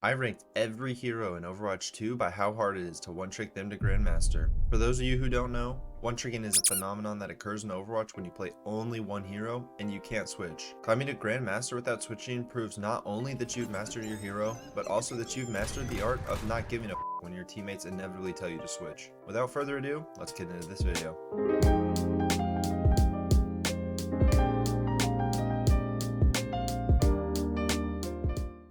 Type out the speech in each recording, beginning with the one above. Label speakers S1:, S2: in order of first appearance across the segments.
S1: I ranked every hero in Overwatch 2 by how hard it is to one-trick them to Grandmaster. For those of you who don't know, one-tricking is a phenomenon that occurs in Overwatch when you play only one hero and you can't switch. Climbing to Grandmaster without switching proves not only that you've mastered your hero, but also that you've mastered the art of not giving a when your teammates inevitably tell you to switch. Without further ado, let's get into this video.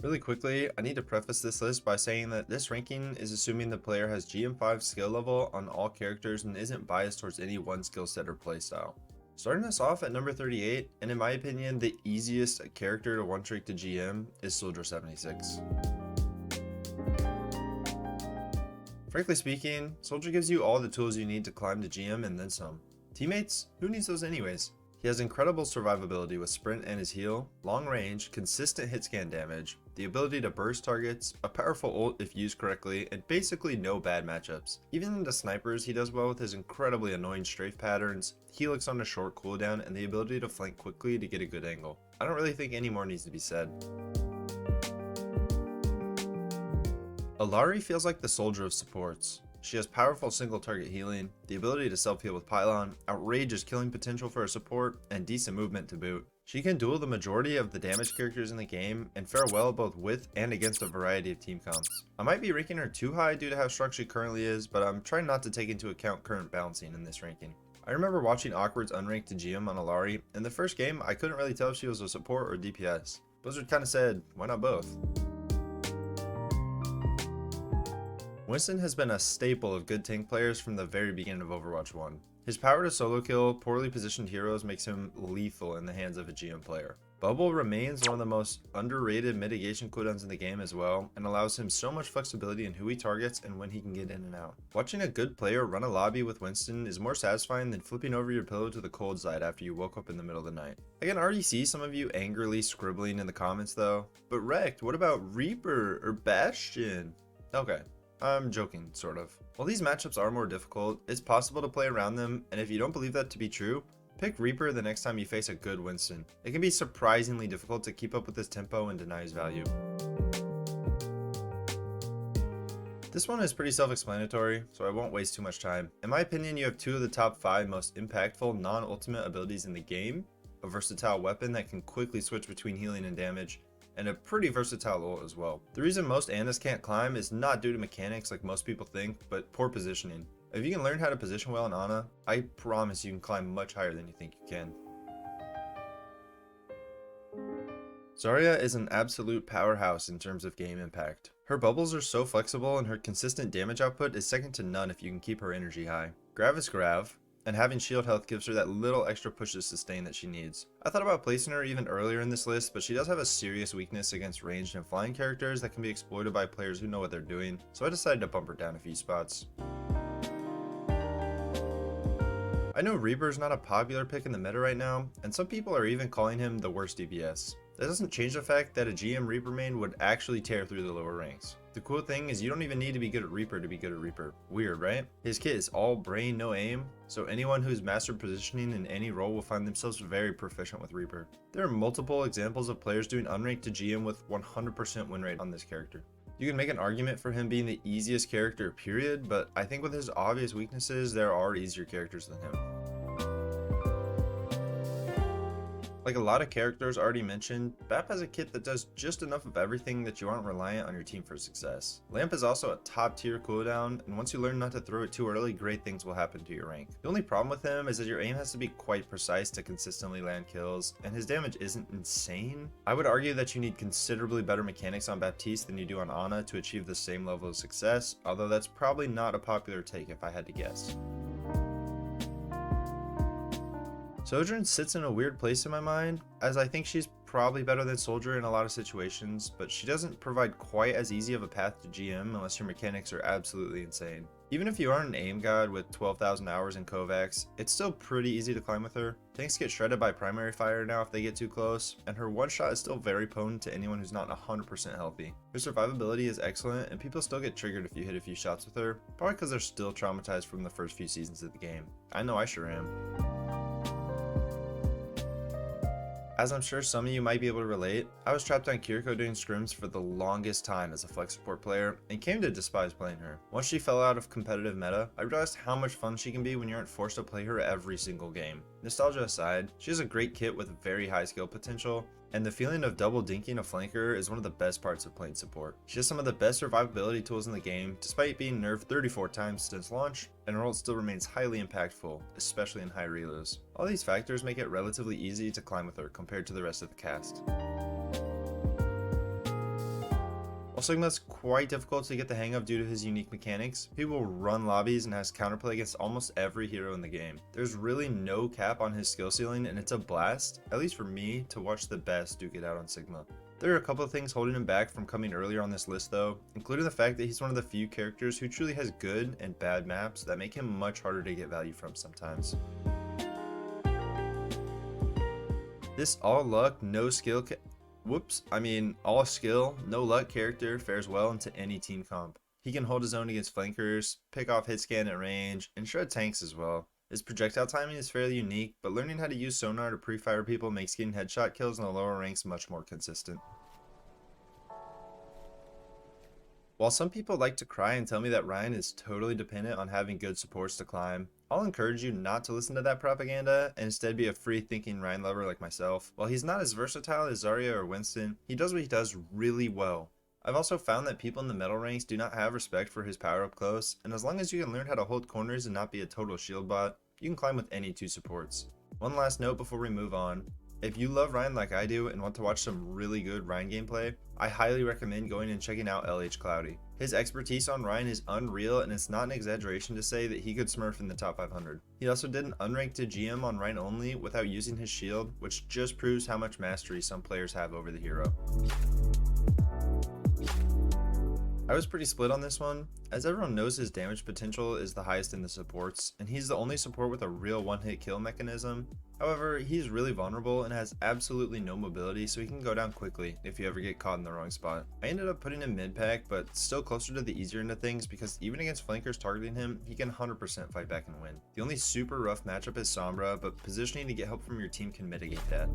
S1: Really quickly, I need to preface this list by saying that this ranking is assuming the player has GM5 skill level on all characters and isn't biased towards any one skill set or playstyle. Starting us off at number 38, and in my opinion, the easiest character to one-trick to GM is Soldier 76. Frankly speaking, Soldier gives you all the tools you need to climb to GM and then some. Teammates? Who needs those anyways? He has incredible survivability with sprint and his heal, long range, consistent hit scan damage, the ability to burst targets, a powerful ult if used correctly, and basically no bad matchups. Even into snipers, he does well with his incredibly annoying strafe patterns, helix on a short cooldown, and the ability to flank quickly to get a good angle. I don't really think any more needs to be said. Illari feels like the Soldier of supports. She has powerful single target healing, the ability to self-heal with Pylon, outrageous killing potential for a support, and decent movement to boot. She can duel the majority of the damage characters in the game and fare well both with and against a variety of team comps. I might be ranking her too high due to how strong she currently is, but I'm trying not to take into account current balancing in this ranking. I remember watching Awkward's unranked to GM on Illari. In the first game, I couldn't really tell if she was a support or DPS. Blizzard kinda said, why not both? Winston has been a staple of good tank players from the very beginning of Overwatch 1. His power to solo kill poorly positioned heroes makes him lethal in the hands of a GM player. Bubble remains one of the most underrated mitigation cooldowns in the game as well, and allows him so much flexibility in who he targets and when he can get in and out. Watching a good player run a lobby with Winston is more satisfying than flipping over your pillow to the cold side after you woke up in the middle of the night. I can already see some of you angrily scribbling in the comments though, but Rekt, what about Reaper or Bastion? Okay. I'm joking, sort of. While these matchups are more difficult, it's possible to play around them, and if you don't believe that to be true, pick Reaper the next time you face a good Winston. It can be surprisingly difficult to keep up with his tempo and deny his value. This one is pretty self-explanatory, so I won't waste too much time. In my opinion, you have two of the top 5 most impactful non-ultimate abilities in the game, a versatile weapon that can quickly switch between healing and damage, and a pretty versatile ult as well. The reason most Annas can't climb is not due to mechanics like most people think, but poor positioning. If you can learn how to position well in Ana, I promise you can climb much higher than you think you can. Zarya is an absolute powerhouse in terms of game impact. Her bubbles are so flexible and her consistent damage output is second to none if you can keep her energy high. Grav is Grav, and having shield health gives her that little extra push to sustain that she needs. I thought about placing her even earlier in this list, but she does have a serious weakness against ranged and flying characters that can be exploited by players who know what they're doing, so I decided to bump her down a few spots. I know Reaper's not a popular pick in the meta right now, and some people are even calling him the worst DPS. That doesn't change the fact that a GM Reaper main would actually tear through the lower ranks. The cool thing is you don't even need to be good at Reaper to be good at Reaper. Weird, right? His kit is all brain, no aim, so anyone who's mastered positioning in any role will find themselves very proficient with Reaper. There are multiple examples of players doing unranked to GM with 100% win rate on this character. You can make an argument for him being the easiest character period, but I think with his obvious weaknesses, there are easier characters than him. Like a lot of characters already mentioned, BAP has a kit that does just enough of everything that you aren't reliant on your team for success. Lamp is also a top tier cooldown, and once you learn not to throw it too early, great things will happen to your rank. The only problem with him is that your aim has to be quite precise to consistently land kills, and his damage isn't insane. I would argue that you need considerably better mechanics on Baptiste than you do on Ana to achieve the same level of success, although that's probably not a popular take if I had to guess. Sojourn sits in a weird place in my mind, as I think she's probably better than Soldier in a lot of situations, but she doesn't provide quite as easy of a path to GM unless your mechanics are absolutely insane. Even if you aren't an aim god with 12,000 hours in Kovacs, it's still pretty easy to climb with her. Tanks get shredded by primary fire now if they get too close, and her one shot is still very potent to anyone who's not 100% healthy. Her survivability is excellent, and people still get triggered if you hit a few shots with her, probably because they're still traumatized from the first few seasons of the game. I know I sure am. As I'm sure some of you might be able to relate, I was trapped on Kiriko doing scrims for the longest time as a flex support player and came to despise playing her. Once she fell out of competitive meta, I realized how much fun she can be when you aren't forced to play her every single game. Nostalgia aside, she has a great kit with very high skill potential, and the feeling of double dinking a flanker is one of the best parts of playing support. She has some of the best survivability tools in the game, despite being nerfed 34 times since launch, and her ult still remains highly impactful, especially in high reloads. All these factors make it relatively easy to climb with her compared to the rest of the cast. While Sigma's quite difficult to get the hang of due to his unique mechanics, he will run lobbies and has counterplay against almost every hero in the game. There's really no cap on his skill ceiling, and it's a blast, at least for me, to watch the best duke it out on Sigma. There are a couple of things holding him back from coming earlier on this list though, including the fact that he's one of the few characters who truly has good and bad maps that make him much harder to get value from sometimes. This all luck, no skill all skill, no luck character fares well into any team comp. He can hold his own against flankers, pick off hit scan at range, and shred tanks as well. His projectile timing is fairly unique, but learning how to use sonar to pre-fire people makes getting headshot kills in the lower ranks much more consistent. While some people like to cry and tell me that Ryan is totally dependent on having good supports to climb, I'll encourage you not to listen to that propaganda and instead be a free-thinking Ryan lover like myself. While he's not as versatile as Zarya or Winston, he does what he does really well. I've also found that people in the metal ranks do not have respect for his power up close, and as long as you can learn how to hold corners and not be a total shield bot, you can climb with any two supports. One last note before we move on. If you love Ryan like I do and want to watch some really good Ryan gameplay, I highly recommend going and checking out LH Cloudy. His expertise on Ryan is unreal, and it's not an exaggeration to say that he could smurf in the top 500. He also did an unranked to GM on Ryan only without using his shield, which just proves how much mastery some players have over the hero. I was pretty split on this one, as everyone knows his damage potential is the highest in the supports, and he's the only support with a real one-hit kill mechanism. However, he's really vulnerable and has absolutely no mobility, so he can go down quickly if you ever get caught in the wrong spot. I ended up putting him mid-pack, but still closer to the easier end of things because even against flankers targeting him, he can 100% fight back and win. The only super rough matchup is Sombra, but positioning to get help from your team can mitigate that.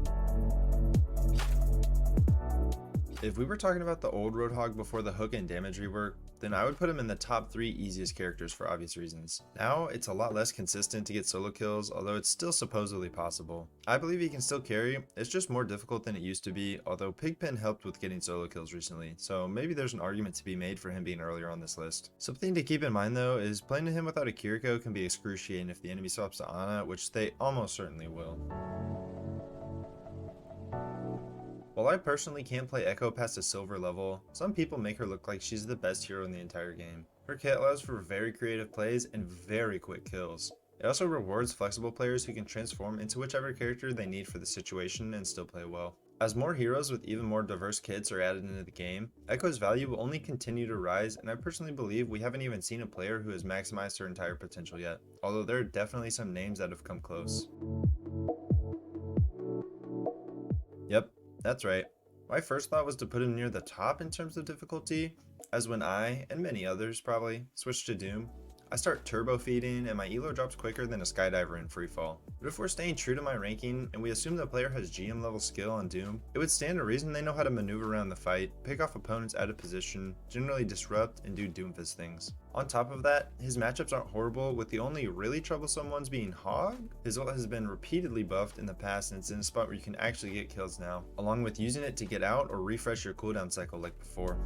S1: If we were talking about the old Roadhog before the hook and damage rework, then I would put him in the top 3 easiest characters for obvious reasons. Now, it's a lot less consistent to get solo kills, although it's still supposedly possible. I believe he can still carry, it's just more difficult than it used to be, although Pigpen helped with getting solo kills recently, so maybe there's an argument to be made for him being earlier on this list. Something to keep in mind though is playing him without a Kiriko can be excruciating if the enemy swaps to Ana, which they almost certainly will. While I personally can't play Echo past a silver level, some people make her look like she's the best hero in the entire game. Her kit allows for very creative plays and very quick kills. It also rewards flexible players who can transform into whichever character they need for the situation and still play well. As more heroes with even more diverse kits are added into the game, Echo's value will only continue to rise, and I personally believe we haven't even seen a player who has maximized her entire potential yet, although there are definitely some names that have come close. Yep. That's right. My first thought was to put him near the top in terms of difficulty, as when I, and many others probably, switch to Doom, I start turbo feeding and my elo drops quicker than a skydiver in freefall. But if we're staying true to my ranking and we assume the player has GM level skill on Doom, it would stand to reason they know how to maneuver around the fight, pick off opponents out of position, generally disrupt, and do Doomfist things. On top of that, his matchups aren't horrible, with the only really troublesome ones being Hog. His ult has been repeatedly buffed in the past and it's in a spot where you can actually get kills now, along with using it to get out or refresh your cooldown cycle like before.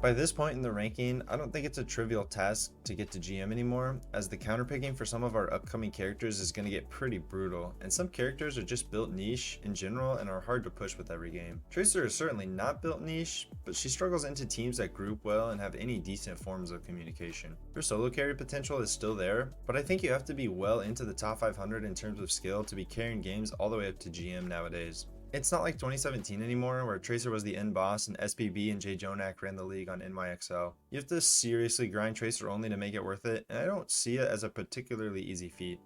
S1: By this point in the ranking, I don't think it's a trivial task to get to GM anymore, as the counterpicking for some of our upcoming characters is going to get pretty brutal, and some characters are just built niche in general and are hard to push with every game. Tracer is certainly not built niche, but she struggles into teams that group well and have any decent forms of communication. Her solo carry potential is still there, but I think you have to be well into the top 500 in terms of skill to be carrying games all the way up to GM nowadays. It's not like 2017 anymore, where Tracer was the end boss and SPB and Jay Jonak ran the league on NYXL. You have to seriously grind Tracer only to make it worth it, and I don't see it as a particularly easy feat.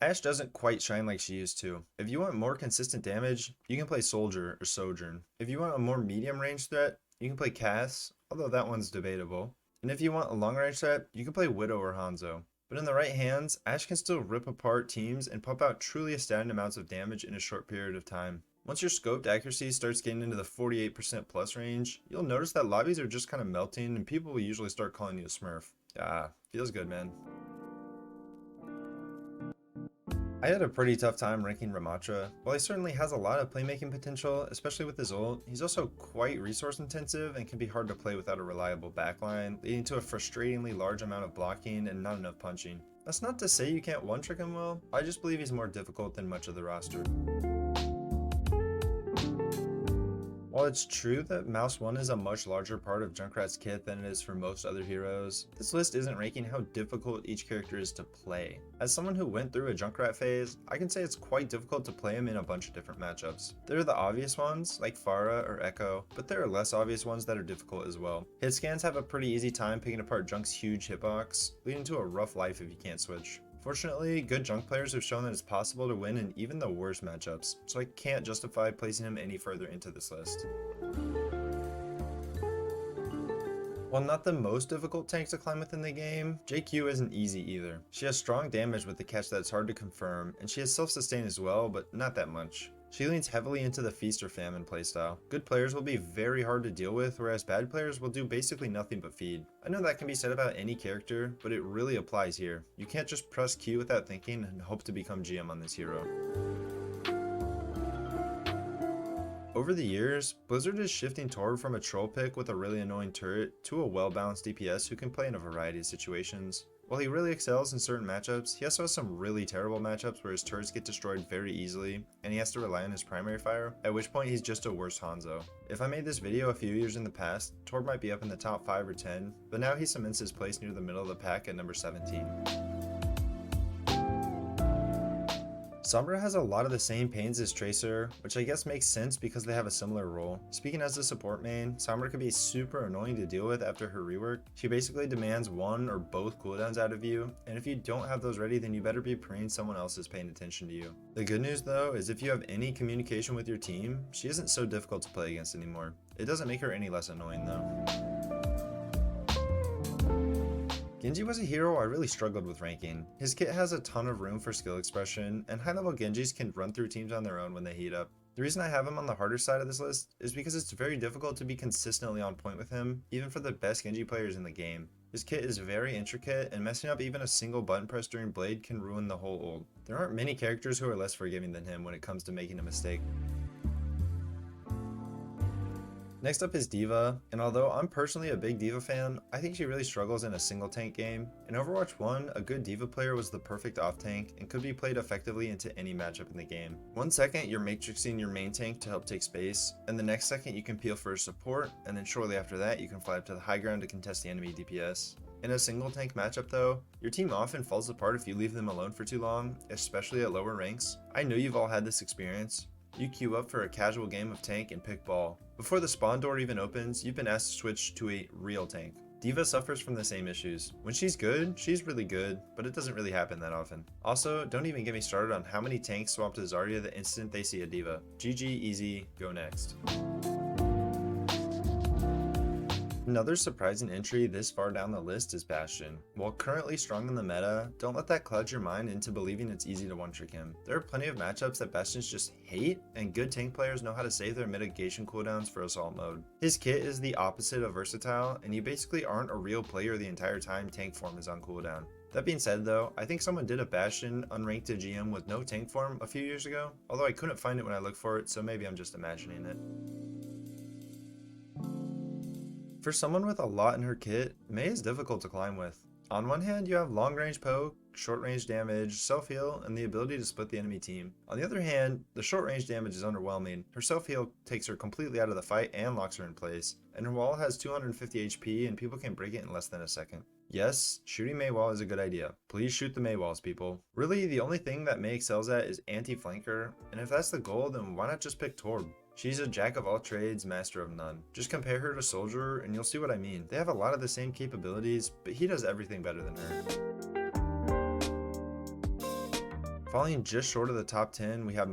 S1: Ashe doesn't quite shine like she used to. If you want more consistent damage, you can play Soldier or Sojourn. If you want a more medium range threat, you can play Cass, although that one's debatable. And if you want a long range threat, you can play Widow or Hanzo. But in the right hands, Ashe can still rip apart teams and pump out truly astounding amounts of damage in a short period of time. Once your scoped accuracy starts getting into the 48% plus range, you'll notice that lobbies are just kind of melting and people will usually start calling you a smurf. Ah, feels good, man. I had a pretty tough time ranking Ramatra. While he certainly has a lot of playmaking potential, especially with his ult, he's also quite resource intensive and can be hard to play without a reliable backline, leading to a frustratingly large amount of blocking and not enough punching. That's not to say you can't one-trick him well, I just believe he's more difficult than much of the roster. While it's true that Mouse 1 is a much larger part of Junkrat's kit than it is for most other heroes, this list isn't ranking how difficult each character is to play. As someone who went through a Junkrat phase, I can say it's quite difficult to play him in a bunch of different matchups. There are the obvious ones, like Pharah or Echo, but there are less obvious ones that are difficult as well. Hit scans have a pretty easy time picking apart Junk's huge hitbox, leading to a rough life if you can't switch. Fortunately, good Junk players have shown that it's possible to win in even the worst matchups, so I can't justify placing him any further into this list. While not the most difficult tank to climb within the game, JQ isn't easy either. She has strong damage with the catch that's hard to confirm, and she has self-sustain as well, but not that much. She leans heavily into the Feast or Famine playstyle. Good players will be very hard to deal with, whereas bad players will do basically nothing but feed. I know that can be said about any character, but it really applies here. You can't just press Q without thinking and hope to become GM on this hero. Over the years, Blizzard is shifting toward from a troll pick with a really annoying turret to a well-balanced DPS who can play in a variety of situations. While he really excels in certain matchups, he also has some really terrible matchups where his turrets get destroyed very easily, and he has to rely on his primary fire, at which point he's just a worse Hanzo. If I made this video a few years in the past, Torb might be up in the top 5 or 10, but now he cements his place near the middle of the pack at number 17. Sombra has a lot of the same pains as Tracer, which I guess makes sense because they have a similar role. Speaking as a support main, Sombra can be super annoying to deal with after her rework. She basically demands one or both cooldowns out of you, and if you don't have those ready, then you better be praying someone else is paying attention to you. The good news though is if you have any communication with your team, she isn't so difficult to play against anymore. It doesn't make her any less annoying though. Genji was a hero I really struggled with ranking. His kit has a ton of room for skill expression, and high-level Genjis can run through teams on their own when they heat up. The reason I have him on the harder side of this list is because it's very difficult to be consistently on point with him, even for the best Genji players in the game. His kit is very intricate, and messing up even a single button press during Blade can ruin the whole ult. There aren't many characters who are less forgiving than him when it comes to making a mistake. Next up is D.Va, and although I'm personally a big D.Va fan, I think she really struggles in a single tank game. In Overwatch 1, a good D.Va player was the perfect off tank and could be played effectively into any matchup in the game. 1 second you're matrixing your main tank to help take space, and the next second you can peel for support, and then shortly after that you can fly up to the high ground to contest the enemy DPS. In a single tank matchup though, your team often falls apart if you leave them alone for too long, especially at lower ranks. I know you've all had this experience. You queue up for a casual game of tank and pick ball. Before the spawn door even opens, you've been asked to switch to a real tank. D.Va suffers from the same issues. When she's good, she's really good, but it doesn't really happen that often. Also, don't even get me started on how many tanks swap to Zarya the instant they see a D.Va. GG, easy, go next. Another surprising entry this far down the list is Bastion. While currently strong in the meta, don't let that cloud your mind into believing it's easy to one-trick him. There are plenty of matchups that Bastions just hate, and good tank players know how to save their mitigation cooldowns for assault mode. His kit is the opposite of versatile, and you basically aren't a real player the entire time tank form is on cooldown. That being said though, I think someone did a Bastion unranked to GM with no tank form a few years ago, although I couldn't find it when I looked for it, so maybe I'm just imagining it. For someone with a lot in her kit, Mei is difficult to climb with. On one hand, you have long range poke, short range damage, self-heal, and the ability to split the enemy team. On the other hand, the short range damage is underwhelming. Her self-heal takes her completely out of the fight and locks her in place, and her wall has 250 HP and people can break it in less than a second. Yes, shooting Mei wall is a good idea. Please shoot the Mei walls, people. Really, the only thing that Mei excels at is anti-flanker, and if that's the goal, then why not just pick Torb? She's a jack of all trades, master of none. Just compare her to Soldier and you'll see what I mean. They have a lot of the same capabilities, but he does everything better than her. Falling just short of the top 10, we have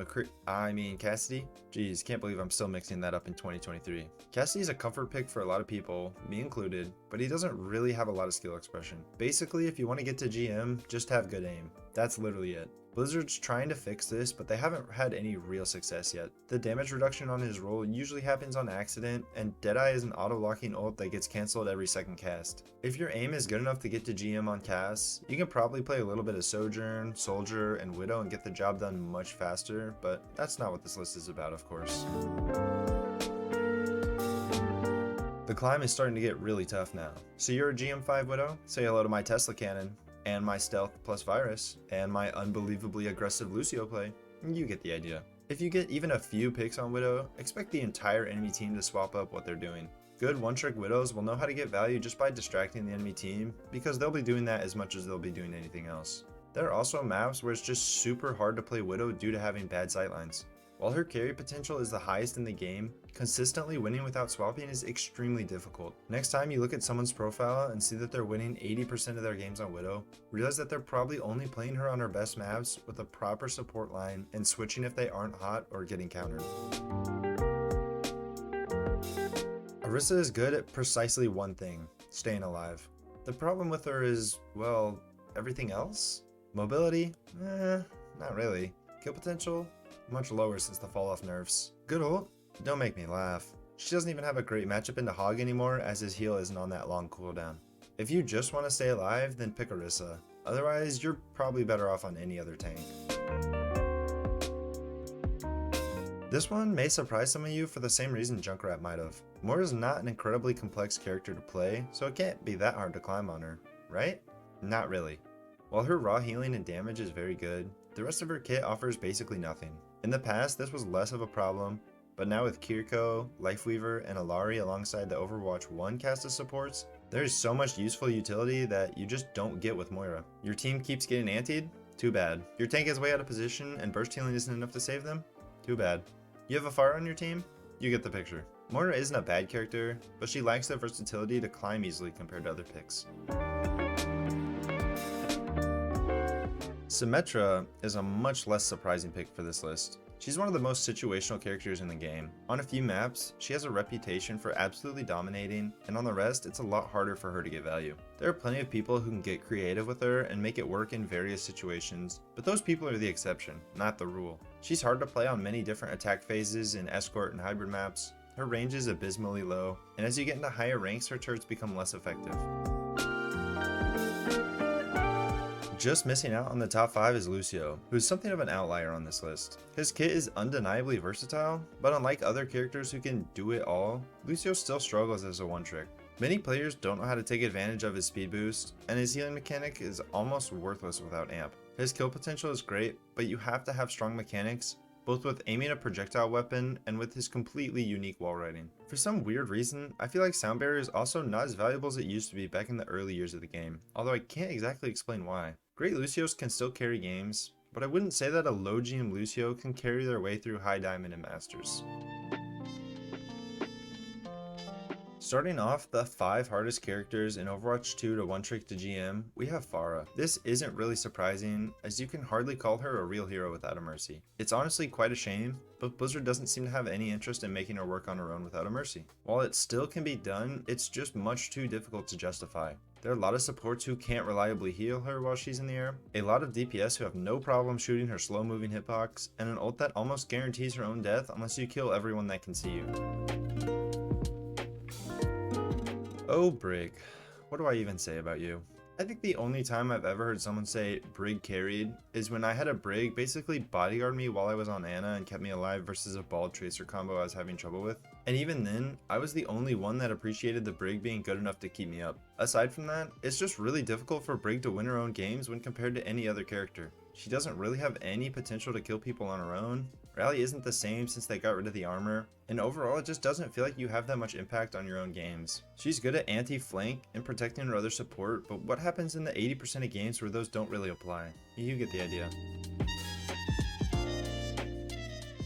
S1: Cassidy. Jeez, can't believe I'm still mixing that up in 2023. Cassidy is a comfort pick for a lot of people, me included, but he doesn't really have a lot of skill expression. Basically, if you want to get to GM, just have good aim. That's literally it. Blizzard's trying to fix this, but they haven't had any real success yet. The damage reduction on his roll usually happens on accident, and Deadeye is an auto-locking ult that gets cancelled every second cast. If your aim is good enough to get to GM on casts, you can probably play a little bit of Sojourn, Soldier, and Widow and get the job done much faster, but that's not what this list is about, of course. The climb is starting to get really tough now. So you're a GM5 Widow? Say hello to my Tesla cannon, and my stealth plus virus, and my unbelievably aggressive Lucio play. You get the idea. If you get even a few picks on Widow, expect the entire enemy team to swap up what they're doing. Good one-trick Widows will know how to get value just by distracting the enemy team, because they'll be doing that as much as they'll be doing anything else. There are also maps where it's just super hard to play Widow due to having bad sightlines. While her carry potential is the highest in the game, consistently winning without swapping is extremely difficult. Next time you look at someone's profile and see that they're winning 80% of their games on Widow, realize that they're probably only playing her on her best maps with a proper support line and switching if they aren't hot or getting countered. Orisa is good at precisely one thing, staying alive. The problem with her is, well, everything else? Mobility? Not really. Kill potential? Much lower since the fall off nerfs. Good ult? Don't make me laugh. She doesn't even have a great matchup into Hog anymore, as his heal isn't on that long cooldown. If you just want to stay alive, then pick Orisa. Otherwise, you're probably better off on any other tank. This one may surprise some of you for the same reason Junkrat might have. Moira is not an incredibly complex character to play, so it can't be that hard to climb on her, right? Not really. While her raw healing and damage is very good, the rest of her kit offers basically nothing. In the past, this was less of a problem, but now with Kiriko, Lifeweaver, and Alari alongside the Overwatch 1 cast of supports, there is so much useful utility that you just don't get with Moira. Your team keeps getting antied? Too bad. Your tank is way out of position and burst healing isn't enough to save them? Too bad. You have a fire on your team? You get the picture. Moira isn't a bad character, but she lacks the versatility to climb easily compared to other picks. Symmetra is a much less surprising pick for this list. She's one of the most situational characters in the game. On a few maps, she has a reputation for absolutely dominating, and on the rest, it's a lot harder for her to get value. There are plenty of people who can get creative with her and make it work in various situations, but those people are the exception, not the rule. She's hard to play on many different attack phases in escort and hybrid maps. Her range is abysmally low, and as you get into higher ranks, her turrets become less effective. Just missing out on the top 5 is Lucio, who is something of an outlier on this list. His kit is undeniably versatile, but unlike other characters who can do it all, Lucio still struggles as a one-trick. Many players don't know how to take advantage of his speed boost, and his healing mechanic is almost worthless without amp. His kill potential is great, but you have to have strong mechanics, both with aiming a projectile weapon and with his completely unique wall riding. For some weird reason, I feel like Sound Barrier is also not as valuable as it used to be back in the early years of the game, although I can't exactly explain why. Great Lucios can still carry games, but I wouldn't say that a low GM Lucio can carry their way through High Diamond and Masters. Starting off the 5 hardest characters in Overwatch 2 to one-trick to GM, we have Pharah. This isn't really surprising, as you can hardly call her a real hero without a Mercy. It's honestly quite a shame, but Blizzard doesn't seem to have any interest in making her work on her own without a Mercy. While it still can be done, it's just much too difficult to justify. There are a lot of supports who can't reliably heal her while she's in the air, a lot of DPS who have no problem shooting her slow-moving hitbox, and an ult that almost guarantees her own death unless you kill everyone that can see you. Oh Brig, what do I even say about you? I think the only time I've ever heard someone say Brig carried is when I had a Brig basically bodyguard me while I was on Ana and kept me alive versus a bald tracer combo I was having trouble with. And even then, I was the only one that appreciated the Brig being good enough to keep me up. Aside from that, it's just really difficult for Brig to win her own games when compared to any other character. She doesn't really have any potential to kill people on her own. Rally isn't the same since they got rid of the armor, and overall it just doesn't feel like you have that much impact on your own games. She's good at anti-flank and protecting her other support, but what happens in the 80% of games where those don't really apply? You get the idea.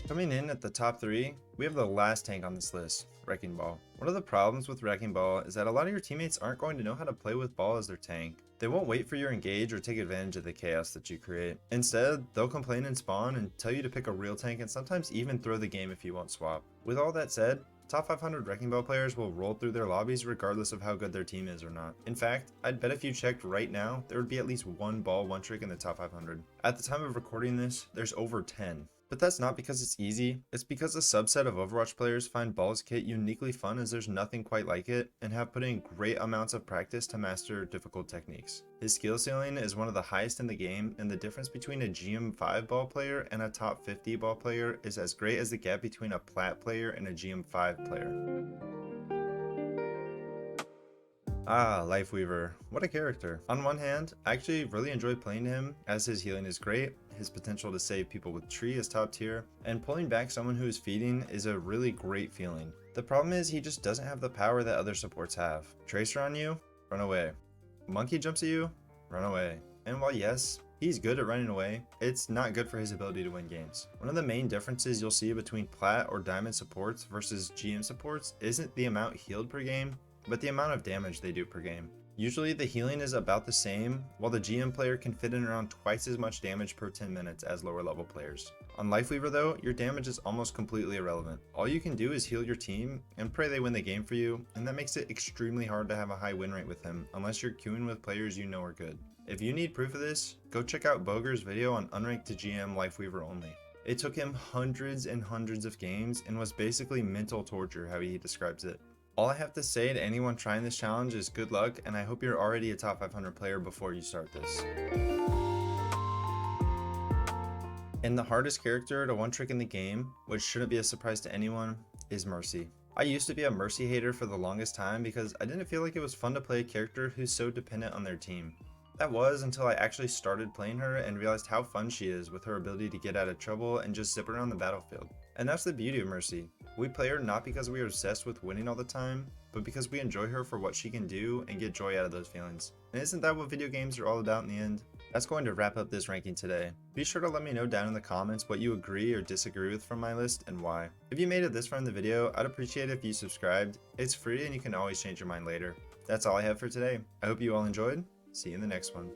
S1: Coming in at the top 3, we have the last tank on this list, Wrecking Ball. One of the problems with Wrecking Ball is that a lot of your teammates aren't going to know how to play with Ball as their tank. They won't wait for your engage or take advantage of the chaos that you create. Instead, they'll complain and spawn and tell you to pick a real tank and sometimes even throw the game if you won't swap. With all that said, top 500 Wrecking Ball players will roll through their lobbies regardless of how good their team is or not. In fact, I'd bet if you checked right now, there would be at least one ball, one trick in the top 500. At the time of recording this, there's over 10. But that's not because it's easy, it's because a subset of Overwatch players find Ball's kit uniquely fun as there's nothing quite like it, and have put in great amounts of practice to master difficult techniques. His skill ceiling is one of the highest in the game, and the difference between a GM5 Ball player and a top 50 Ball player is as great as the gap between a Plat player and a GM5 player. Ah, Lifeweaver. What a character. On one hand, I actually really enjoy playing him as his healing is great, his potential to save people with tree is top tier, and pulling back someone who is feeding is a really great feeling. The problem is he just doesn't have the power that other supports have. Tracer on you? Run away. Monkey jumps at you? Run away. And while yes, he's good at running away, it's not good for his ability to win games. One of the main differences you'll see between Plat or Diamond supports versus GM supports isn't the amount healed per game, but the amount of damage they do per game. Usually the healing is about the same, while the GM player can fit in around twice as much damage per 10 minutes as lower level players. On Lifeweaver though, your damage is almost completely irrelevant. All you can do is heal your team and pray they win the game for you, and that makes it extremely hard to have a high win rate with him, unless you're queuing with players you know are good. If you need proof of this, go check out Boger's video on unranked to GM Lifeweaver only. It took him hundreds and hundreds of games and was basically mental torture how he describes it. All I have to say to anyone trying this challenge is good luck, and I hope you're already a top 500 player before you start this. And the hardest character to one trick in the game, which shouldn't be a surprise to anyone, is Mercy. I used to be a Mercy hater for the longest time because I didn't feel like it was fun to play a character who's so dependent on their team. That was until I actually started playing her and realized how fun she is with her ability to get out of trouble and just zip around the battlefield. And that's the beauty of Mercy. We play her not because we are obsessed with winning all the time, but because we enjoy her for what she can do and get joy out of those feelings. And isn't that what video games are all about in the end? That's going to wrap up this ranking today. Be sure to let me know down in the comments what you agree or disagree with from my list and why. If you made it this far in the video, I'd appreciate it if you subscribed. It's free and you can always change your mind later. That's all I have for today. I hope you all enjoyed. See you in the next one.